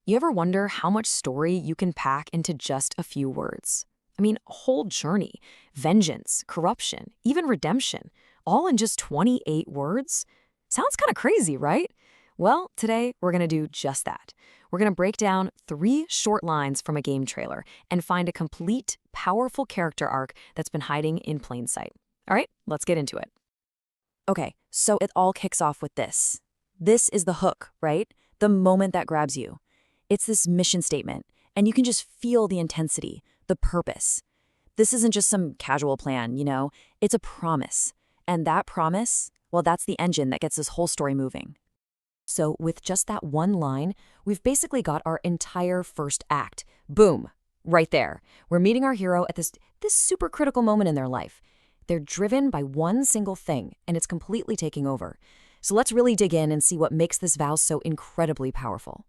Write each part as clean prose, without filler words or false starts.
You ever wonder how much story you can pack into just a few words? I mean, a whole journey, vengeance, corruption, even redemption, all in just 28 words? Sounds kind of crazy, right? Well, today we're going to do just that. We're going to break down 3 short lines from a game trailer and find a complete, powerful character arc that's been hiding in plain sight. All right, let's get into it. Okay, so it all kicks off with this. This is the hook, right? The moment that grabs you. It's this mission statement, and you can just feel the intensity, the purpose. This isn't just some casual plan, it's a promise. And that promise, well, that's the engine that gets this whole story moving. So with just that one line, we've basically got our entire first act. Boom, right there. We're meeting our hero at this super critical moment in their life. They're driven by one single thing, and it's completely taking over. So let's really dig in and see what makes this vow so incredibly powerful.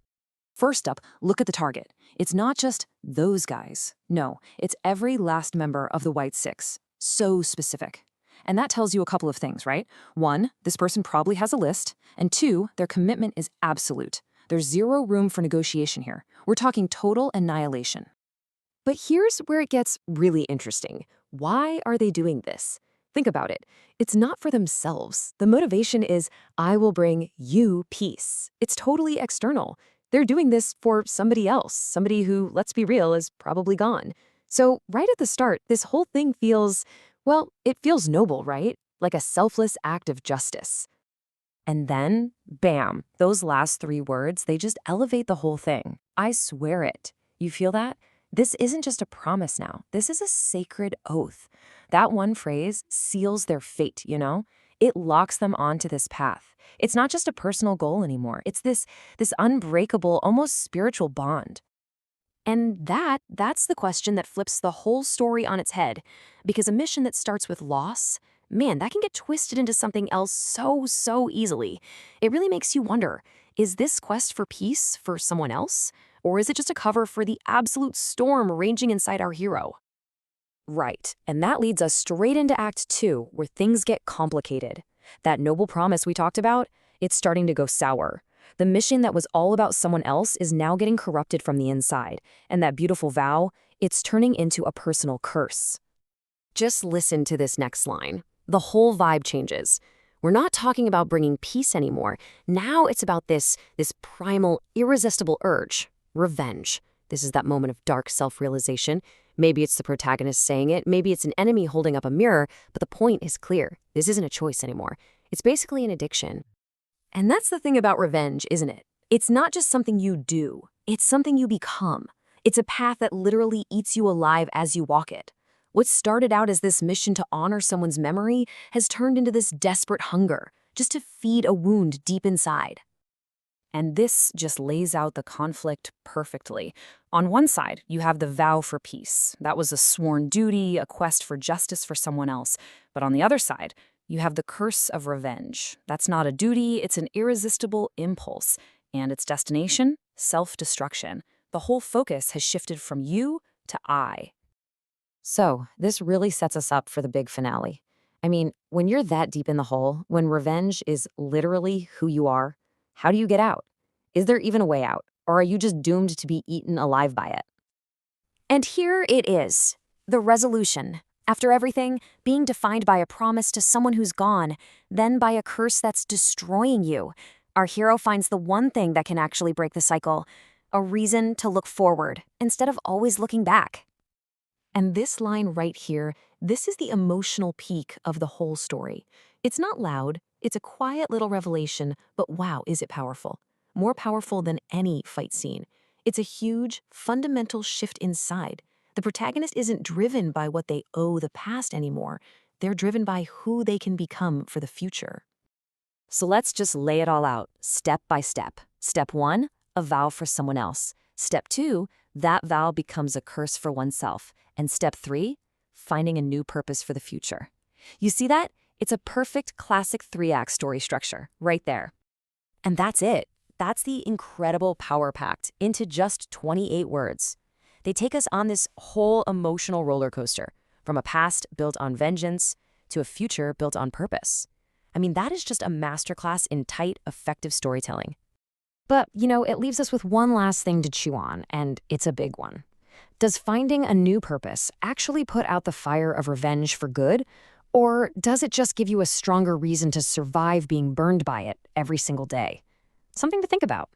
First up, look at the target. It's not just those guys. No, it's every last member of the White Six. So specific. And that tells you a couple of things, right? 1, this person probably has a list. And 2, their commitment is absolute. There's zero room for negotiation here. We're talking total annihilation. But here's where it gets really interesting. Why are they doing this? Think about it. It's not for themselves. The motivation is, I will bring you peace. It's totally external. They're doing this for somebody else, somebody who, let's be real, is probably gone. So right at the start, this whole thing feels, well, it feels noble, right? Like a selfless act of justice. And then, bam, those last 3 words, they just elevate the whole thing. I swear it. You feel that? This isn't just a promise now. This is a sacred oath. That one phrase seals their fate, It locks them onto this path. It's not just a personal goal anymore. It's this unbreakable, almost spiritual bond. And that's the question that flips the whole story on its head. Because a mission that starts with loss, man, that can get twisted into something else so easily. It really makes you wonder, is this quest for peace for someone else? Or is it just a cover for the absolute storm raging inside our hero? Right, and that leads us straight into Act 2, where things get complicated. That noble promise we talked about, it's starting to go sour. The mission that was all about someone else is now getting corrupted from the inside, and that beautiful vow, it's turning into a personal curse. Just listen to this next line. The whole vibe changes. We're not talking about bringing peace anymore. Now it's about this primal, irresistible urge, revenge. This is that moment of dark self-realization. Maybe it's the protagonist saying it, maybe it's an enemy holding up a mirror, but the point is clear. This isn't a choice anymore. It's basically an addiction. And that's the thing about revenge, isn't it? It's not just something you do. It's something you become. It's a path that literally eats you alive as you walk it. What started out as this mission to honor someone's memory has turned into this desperate hunger, just to feed a wound deep inside. And this just lays out the conflict perfectly. On one side, you have the vow for peace. That was a sworn duty, a quest for justice for someone else. But on the other side, you have the curse of revenge. That's not a duty, it's an irresistible impulse. And its destination? Self-destruction. The whole focus has shifted from you to I. So, this really sets us up for the big finale. I mean, when you're that deep in the hole, when revenge is literally who you are, how do you get out? Is there even a way out? Or are you just doomed to be eaten alive by it? And here it is, the resolution. After everything, being defined by a promise to someone who's gone, then by a curse that's destroying you, our hero finds the one thing that can actually break the cycle, a reason to look forward instead of always looking back. And this line right here, this is the emotional peak of the whole story. It's not loud, it's a quiet little revelation, but wow, is it powerful. More powerful than any fight scene. It's a huge, fundamental shift inside. The protagonist isn't driven by what they owe the past anymore. They're driven by who they can become for the future. So let's just lay it all out, step by step. Step 1, a vow for someone else. Step 2, that vow becomes a curse for oneself. And step 3, finding a new purpose for the future. You see that? It's a perfect classic 3-act story structure, right there. And that's it. That's the incredible power packed into just 28 words. They take us on this whole emotional roller coaster, from a past built on vengeance to a future built on purpose. I mean, that is just a masterclass in tight, effective storytelling. But, it leaves us with one last thing to chew on, and it's a big one. Does finding a new purpose actually put out the fire of revenge for good? Or does it just give you a stronger reason to survive being burned by it every single day? Something to think about.